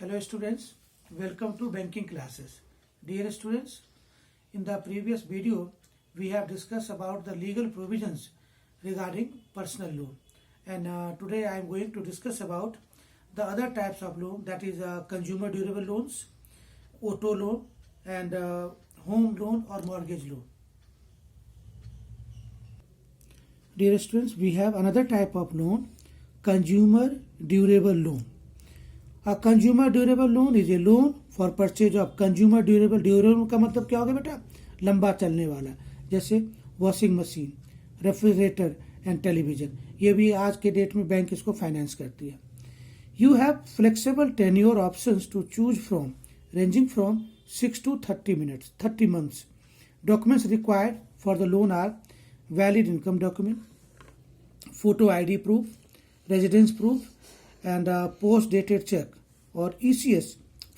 Hello students, welcome to banking classes. Dear students, in the previous video we have discussed about the legal provisions regarding personal loan, and today I am going to discuss about the other types of loan, that is consumer durable loans, auto loan, and home loan or mortgage loan. Dear students, we have another type of loan, consumer durable loan. A consumer durable loan is a loan for purchase of consumer durable. Durable का मतलब क्या होगा बेटा? लंबा चलने वाला, जैसे washing machine, refrigerator and television. ये भी आज के डेट में बैंक इसको फाइनेंस करती है. You have flexible tenure options to choose from ranging from 6 to 30 months. Documents required for the loan are valid income document, photo ID proof, residence proof, and post dated check और ECS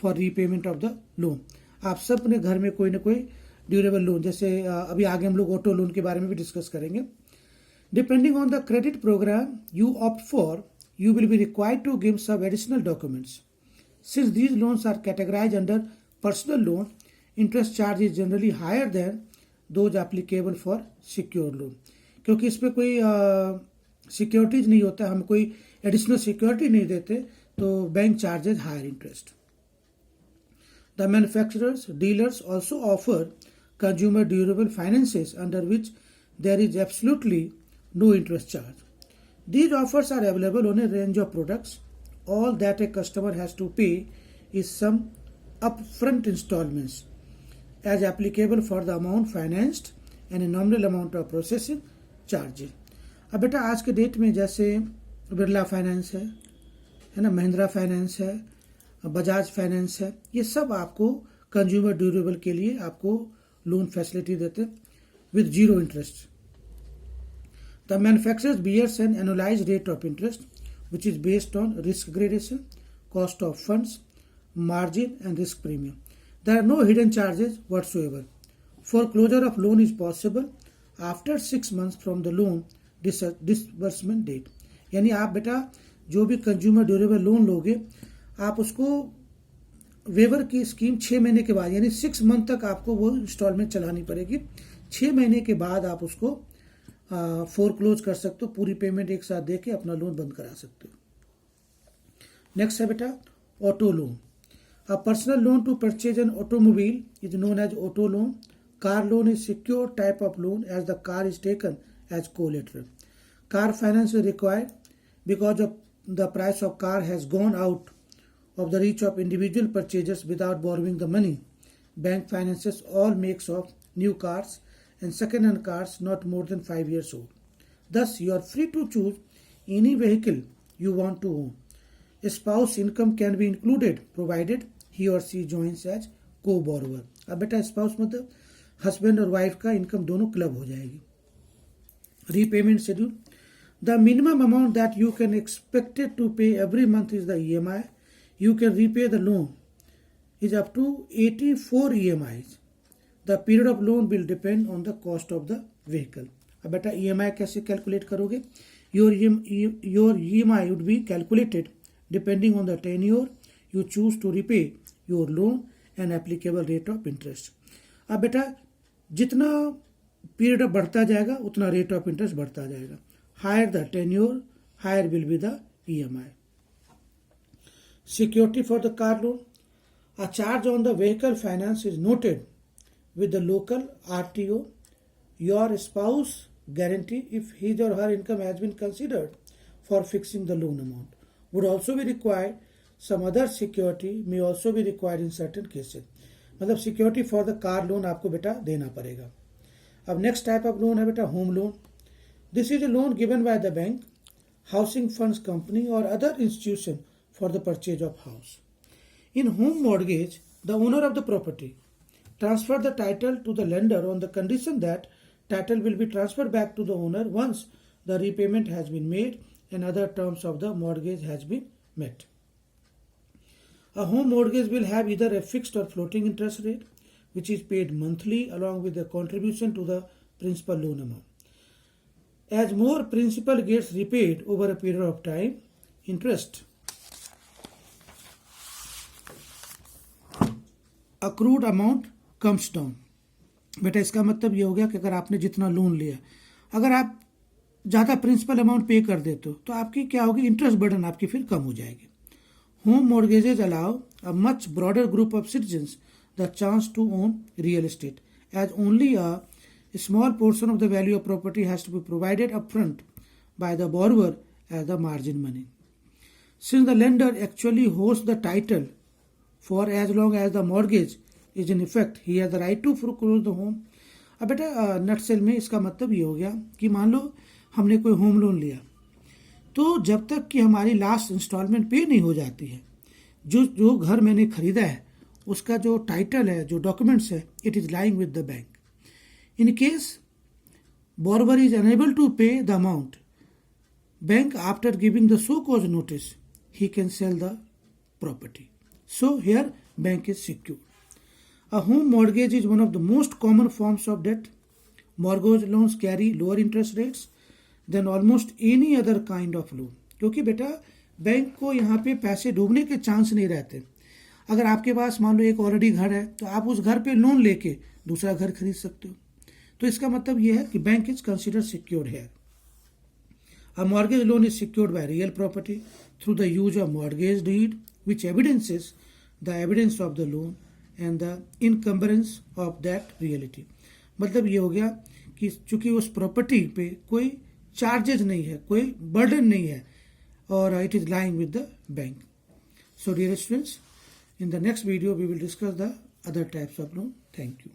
for repayment of the loan. आप सब अपने घर में कोई ना कोई durable loan, जैसे अभी आगे हम लोग ऑटो लोन के बारे में भी डिस्कस करेंगे. Depending on the credit program you opt for, you will be required to give some additional documents. Since these loans are categorized under personal loan, interest charge is generally higher than those applicable for secured loan. क्योंकि इस पर कोई securities नहीं होता, हम कोई additional security नहीं देते, तो bank charges higher interest. The manufacturers dealers also offer consumer durable finances under which there is absolutely no interest charge. These offers are available on a range of products. All that a customer has to pay is some upfront installments as applicable for the amount financed and a nominal amount of processing charges. अब बेटा आज के date में जैसे Birla finance है ना, Mahindra finance है, Bajaj finance है, ये सब आपको कंज्यूमर ड्यूरेबल के लिए आपको लोन फैसिलिटी देते हैं with zero interest. The manufacturer bears an annualized rate of interest which is based on risk gradation, cost of funds, margin and risk premium. There are no hidden charges whatsoever. Foreclosure of loan is possible after 6 months from the loan disbursement date. यानी आप बेटा जो भी consumer durable loan लोगे, आप उसको waiver की scheme 6 महीने के बाद, यानी 6 मंथ तक आपको वो इंस्टॉलमेंट चलानी पड़ेगी. 6 महीने के बाद आप उसको फोरक्लोज कर सकते हो, पूरी पेमेंट एक साथ देके अपना लोन बंद करा सकते हो. नेक्स्ट है बेटा auto loan. A personal loan to purchase an automobile is known as auto loan. Car loan is secure type of loan as the car is taken as collateral. Car finance is required because of the price of car has gone out of the reach of individual purchasers without borrowing the money. Bank finances all makes of new cars and second-hand cars not more than 5 years old. Thus, you are free to choose any vehicle you want to own. A spouse income can be included provided he or she joins as co-borrower. अब बेटा spouse मतलब husband और wife का income दोनों club हो जाएगी. Repayment schedule. The minimum amount that you can expected to pay every month is the EMI. You can repay the loan is up to 84 EMIs. The period of loan will depend on the cost of the vehicle. अब बेटा EMI कैसे calculate करोगे? Your EMI would be calculated depending on the tenure you choose to repay your loan and applicable rate of interest. अब बेटा जितना period बढ़ता जाएगा उतना रेट ऑफ इंटरेस्ट बढ़ता जाएगा. Higher the tenure, higher will be the EMI. Security for the car loan. A charge on the vehicle finance is noted with the local RTO. Your spouse guarantee, if his or her income has been considered for fixing the loan amount, would also be required. Some other security may also be required in certain cases. मतलब security for the car loan आपको बेटा देना पड़ेगा. अब next type of loan है बेटा home loan. This is a loan given by the bank, housing funds company or other institution for the purchase of house. In home mortgage, the owner of the property transfer the title to the lender on the condition that title will be transferred back to the owner once the repayment has been made and other terms of the mortgage has been met. A home mortgage will have either a fixed or floating interest rate which is paid monthly along with the contribution to the principal loan amount. As more principal gets repaid over a period of time, interest accrued amount comes down. बेटा इसका मतलब ये हो गया कि अगर आपने जितना लोन लिया, अगर आप ज़्यादा प्रिंसिपल अमाउंट पे कर देते हो तो आपकी क्या होगी, इंटरेस्ट बर्डन आपकी फिर कम हो जाएगी। Home mortgages allow a much broader group of citizens the chance to own real estate as only a small portion of the value of property has to be provided upfront by the borrower as the margin money. Since the lender actually holds the title for as long as the mortgage is in effect, he has the right to foreclose the home. अब बेटा nutshell में इसका मतलब ये हो गया कि मान लो हमने कोई होम लोन लिया, तो जब तक कि हमारी लास्ट इंस्टॉलमेंट पे नहीं हो जाती है, जो घर मैंने खरीदा है उसका जो टाइटल है, जो डॉक्यूमेंट्स है, it is lying with the bank. In case borrower is unable to pay the amount, bank after giving the show cause notice, he can sell the property. So here bank is secure. A home mortgage is one of the most common forms of debt. Mortgage loans carry lower interest rates than almost any other kind of loan. क्योंकि बेटा bank को यहाँ पे पैसे डूबने के chance नहीं रहते. अगर आपके पास मान लो एक ऑलरेडी घर है तो आप उस घर पे लोन लेके दूसरा घर खरीद सकते हो. तो इसका मतलब यह है कि बैंक इज कंसिडर सिक्योर्ड है. A mortgage loan is secured by real property through the use of mortgage deed which evidences the evidence of the loan and the encumbrance of that reality. मतलब ये हो गया कि चूंकि उस property पे कोई चार्जेज नहीं है, कोई बर्डन नहीं है, और it is lying with the bank. So dear students, in the next video we will discuss the other types of loan. Thank you.